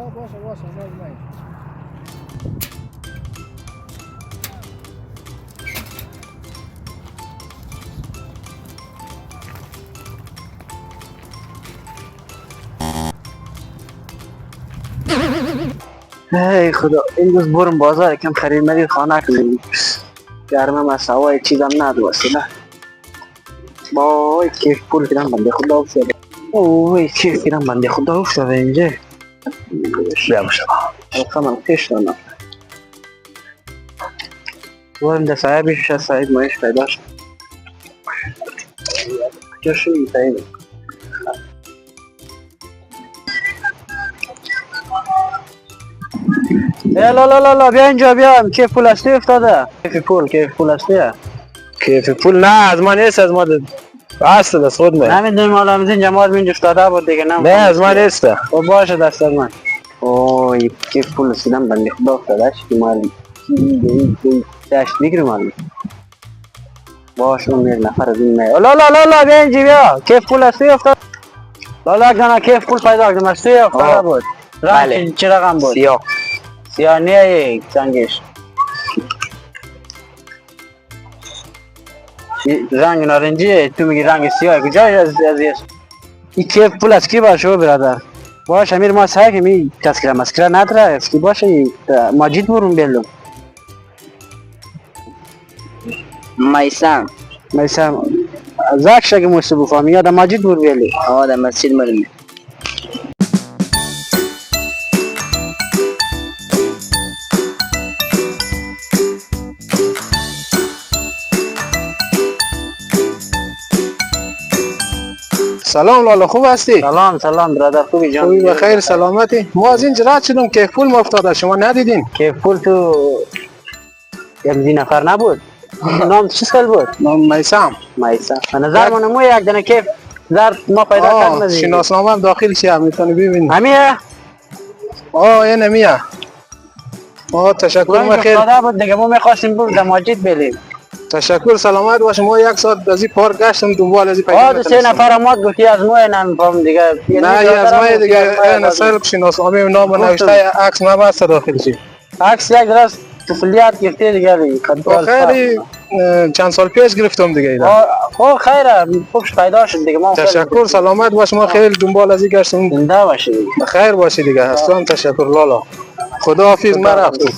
باشه نازمایی. ای خدا امروز برم بازار کم خرید مرید خانه کنیم. گرمم از هوای چیزم ندو اصلا. وای کیف پول کردم بنده خدا افتاده. اوه کیف کردم بنده خدا افتاده اینجا. بیا باشه من پیش دارم. برم ده صاحبش از صاحب مایش پیدا شد. جاشو میتاییم. لا بیا اینجا بیا کیف پول هستی افتاده. کیف پول هستی. کیف پول نه از ما نیست از ما اصل از خود من. نمیدونم حالا از این جماعت اینجا افتاده بود دیگه نه از ما نیست. خب باشه دست از من. اوه کیف پول رسیدم بنده خدا افتاده چی معلوم. داشت بگیرم معلوم. باشه من یک نفر از این نه. لا بیا اینجا بیا کیف پول هستی افتاده. لا جانا کیف پول پیدا کردم هستی افتاده بود. بله. چه رقم بود؟ سیاه نه چنگش رنگ نارنجیه تو میگی رنگ سیاه کجای از این کیف پول از کی باشه برادر باشه امیر ما سعی کنیم تذکره مسکره نداره اسکی باشه ماجید برون بلو میسم زاک شگه موسو بفهمی یا دا ماجید برون بلو در مسجد مرمی سلام لالا خوب هستی؟ سلام برادر خوبی جان خوبی بخیر سلامتی؟ ما از اینجا رد شدم کیف پول ما افتاده شما ندیدین؟ کیف پول تو یک نفر نبود نام چی سال بود؟ نام میسم به نظر من مو یک دونه کیف زرد ما پیدا کردیم شناسنامه هم داخل شه میتونی ببینی همیه؟ این همیه تشکر ما خیر افتاده بود دیگه ما میخواستیم برو در ماجید بلیم تشکر سلامت باش ما یک ساعت از این پارک گشتم دنبال از این پیدا دو سه نفر ما گفتی از مو نمیفهم دیگه نه از ما دیگه این اصل شناسنامه نام نوشته عکس نبسته داخل شه عکس یک راست طفولیت گفته دیگه خیلی چند سال پیش گرفتم دیگه خب خیره خوبش پیدا شد دیگه ما تشکر سلامت باش ما خیلی دنبال از این گشتم زنده باشی خیر باشی دیگه هستم تشکر لالا خدا حافظ ما رفتم